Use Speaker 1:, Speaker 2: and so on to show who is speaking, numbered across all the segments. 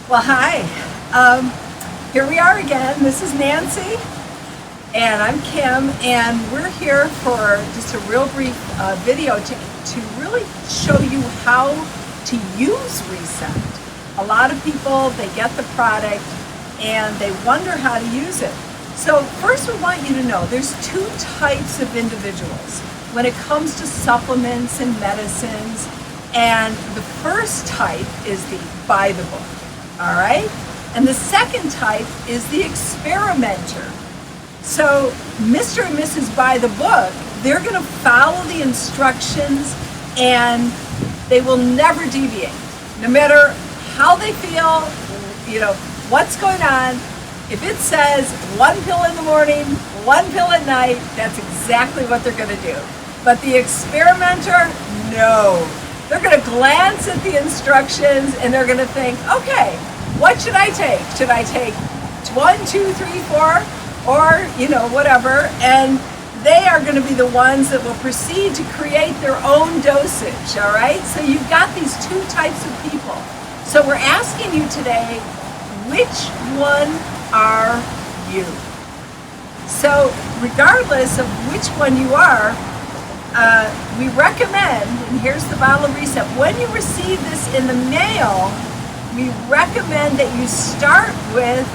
Speaker 1: Well, hi. Here we are again. This is Nancy, and I'm Kim, and we're here for just a real brief video to really show you how to use RECEPT. A lot of people, they get the product and they wonder how to use it. So first we want you to know there's two types of individuals when it comes to supplements and medicines. And the first type is the buy the book, all right? And the second type is the experimenter. So Mr. and Mrs. Buy the book, they're gonna follow the instructions and they will never deviate. No matter how they feel, what's going on, if it says one pill in the morning, one pill at night, that's exactly what they're gonna do. But the experimenter, no. They're going to glance at the instructions and they're going to think, okay, what should I take? Should I take 1, 2, 3, 4, or whatever? And they are going to be the ones that will proceed to create their own dosage, all right? So you've got these two types of people. So we're asking you today, which one are you? So regardless of which one you are, we recommend, and here's the bottle of RECEPT, when you receive this in the mail, we recommend that you start with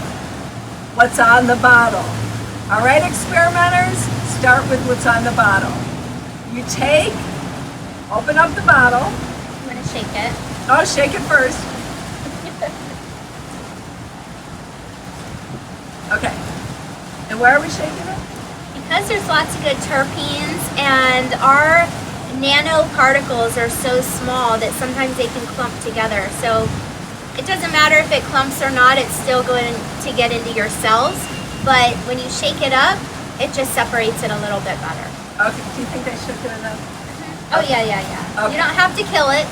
Speaker 1: what's on the bottle. All right, experimenters, start with what's on the bottle. You open up the bottle.
Speaker 2: I'm going to shake it.
Speaker 1: Oh, shake it first. Okay, and where are we shaking it?
Speaker 2: Because there's lots of good terpenes, and our nanoparticles are so small that sometimes they can clump together. So it doesn't matter if it clumps or not, it's still going to get into your cells. But when you shake it up, it just separates it a little bit better.
Speaker 1: Okay, do you think I shook it enough?
Speaker 2: Oh, yeah. Okay. You don't have to kill it.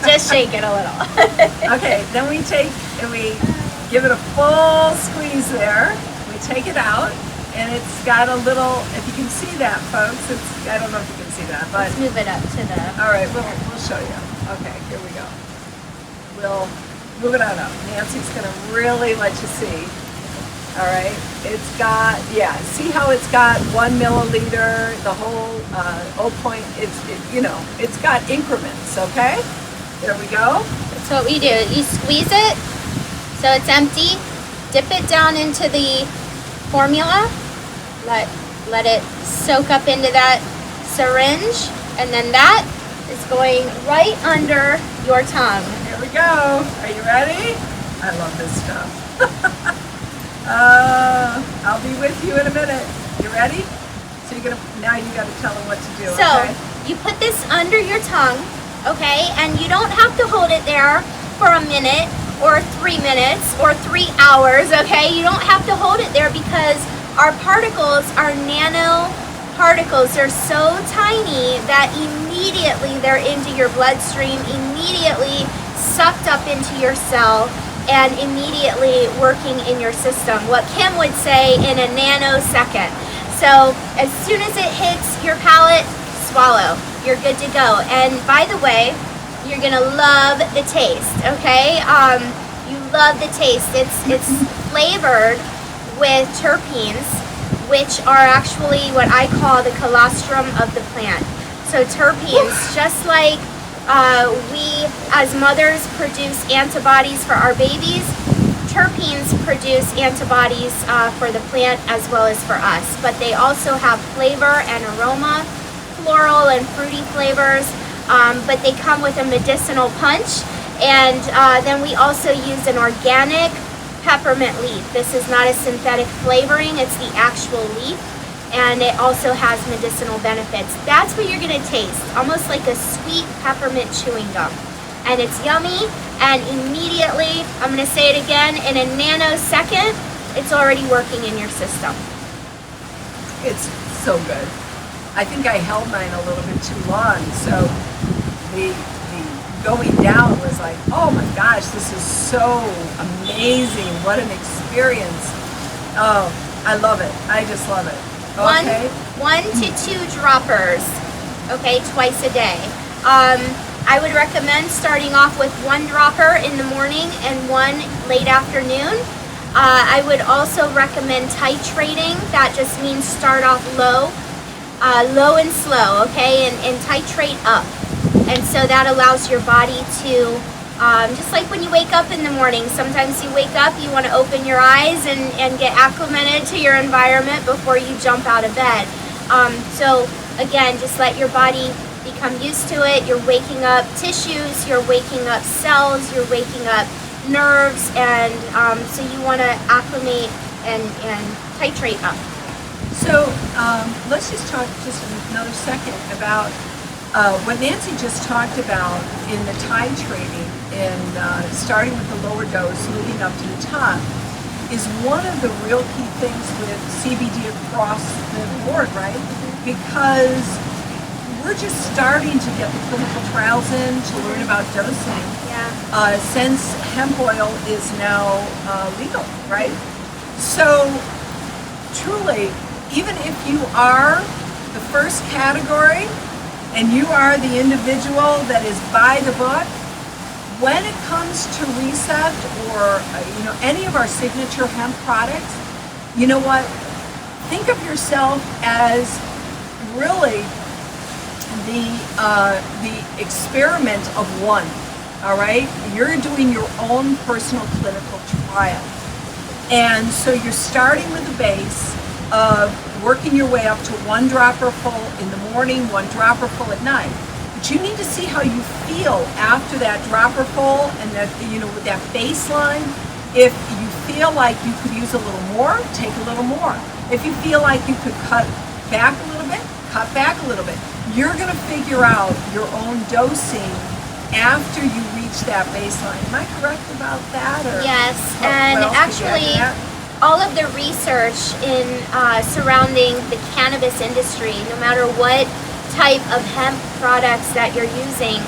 Speaker 2: Just shake it a little.
Speaker 1: Okay, then we take and we give it a full squeeze there. We take it out. And it's got a little, if you can see that, folks, I don't know if you can see that, but...
Speaker 2: Let's move it up to the...
Speaker 1: All right, we'll show you. Okay, here we go. We'll move it on up. Nancy's going to really let you see. All right, it's got, see how it's got 1 milliliter, the whole 0., it's got increments, okay? There we go.
Speaker 2: That's what we do. You squeeze it so it's empty, dip it down into the formula, let it soak up into that syringe, and then that is going right under your tongue.
Speaker 1: Here we go. Are you ready? I love this stuff. I'll be with you in a minute. You ready? So now you gotta tell them what to do.
Speaker 2: So
Speaker 1: okay?
Speaker 2: You put this under your tongue, okay, and you don't have to hold it there for a minute or 3 minutes or 3 hours, okay? You don't have to hold it there because our particles are nanoparticles. They're so tiny that immediately they're into your bloodstream, immediately sucked up into your cell, and immediately working in your system. What Kim would say, in a nanosecond. So as soon as it hits your palate, swallow. You're good to go. And by the way, you're gonna love the taste, okay? You love the taste. It's flavored with terpenes, which are actually what I call the colostrum of the plant. So terpenes, just like we as mothers produce antibodies for our babies, terpenes produce antibodies for the plant as well as for us. But they also have flavor and aroma, floral and fruity flavors. But they come with a medicinal punch, and then we also use an organic peppermint leaf. This is not a synthetic flavoring, it's the actual leaf, and it also has medicinal benefits. That's what you're going to taste, almost like a sweet peppermint chewing gum. And it's yummy, and immediately, I'm going to say it again, in a nanosecond, it's already working in your system.
Speaker 1: It's so good. I think I held mine a little bit too long, so the going down was like, oh my gosh, this is so amazing. What an experience. Oh, I love it. I just love it. Okay.
Speaker 2: 1 to 2 droppers, okay, twice a day. I would recommend starting off with 1 dropper in the morning and 1 late afternoon. I would also recommend titrating. That just means start off low and slow, okay, and titrate up. And so that allows your body to, just like when you wake up in the morning, sometimes you wake up, you want to open your eyes and get acclimated to your environment before you jump out of bed. So again, just let your body become used to it. You're waking up tissues, you're waking up cells, you're waking up nerves, and so you want to acclimate and titrate up.
Speaker 1: So let's just talk just another second about what Nancy just talked about in the titrating and starting with the lower dose, moving up to the top, is one of the real key things with CBD across the board, right? Because we're just starting to get the clinical trials in to learn about dosing.
Speaker 2: Yeah.
Speaker 1: Since hemp oil is now legal, right? So truly, even if you are the first category and you are the individual that is by the book, when it comes to RECEPT or any of our signature hemp products, you know what? Think of yourself as really the experiment of one. All right, you're doing your own personal clinical trial, and so you're starting with the base of working your way up to 1 dropper full in the morning, 1 dropper full at night. But you need to see how you feel after that dropper full, and that with that baseline. If you feel like you could use a little more, take a little more. If you feel like you could cut back a little bit, cut back a little bit. You're going to figure out your own dosing after you reach that baseline. Am I correct about that? Or
Speaker 2: yes, and actually, all of the research in surrounding the cannabis industry, no matter what type of hemp products that you're using,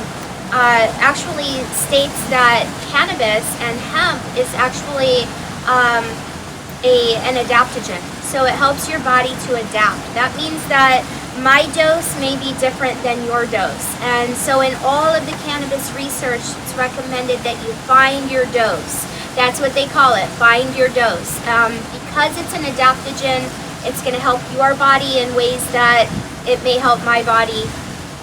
Speaker 2: actually states that cannabis and hemp is actually an adaptogen. So it helps your body to adapt. That means that my dose may be different than your dose. And so in all of the cannabis research, it's recommended that you find your dose. That's what they call it, find your dose. Because it's an adaptogen, it's going to help your body in ways that it may help my body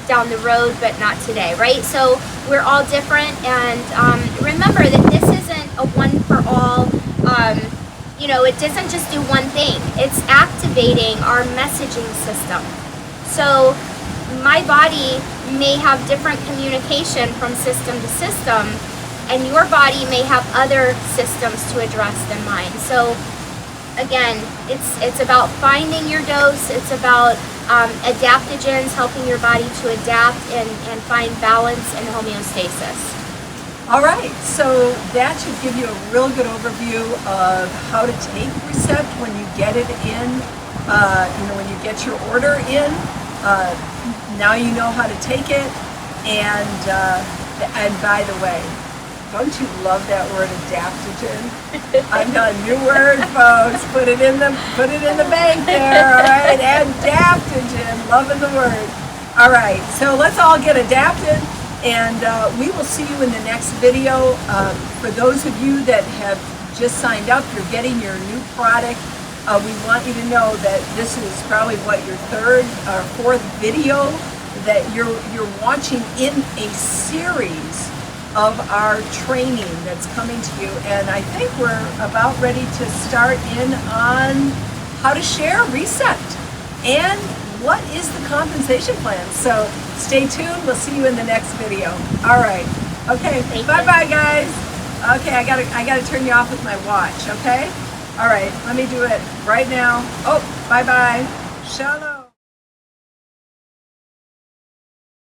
Speaker 2: down the road, but not today, right? So we're all different, and remember that this isn't a one for all. It doesn't just do one thing. It's activating our messaging system. So my body may have different communication from system to system, and your body may have other systems to address than mine. So again, it's about finding your dose. It's about adaptogens, helping your body to adapt and find balance and homeostasis.
Speaker 1: All right, so that should give you a real good overview of how to take RECEPT when you get it in, when you get your order in. Now you know how to take it, and by the way, don't you love that word adaptogen? I've got a new word, folks. Put it in the bank there. All right, adaptogen. Loving the word. All right, so let's all get adapted, and we will see you in the next video. For those of you that have just signed up, you're getting your new product. We want you to know that this is probably your 3rd or 4th video that you're watching in a series of our training that's coming to you, and I think we're about ready to start in on how to share RECEPT and what is the compensation plan. So stay tuned. We'll see you in the next video. All right. Okay. Bye-bye, guys. Okay, I gotta turn you off with my watch. Okay. All right. Let me do it right now. Oh, bye-bye. Shalom.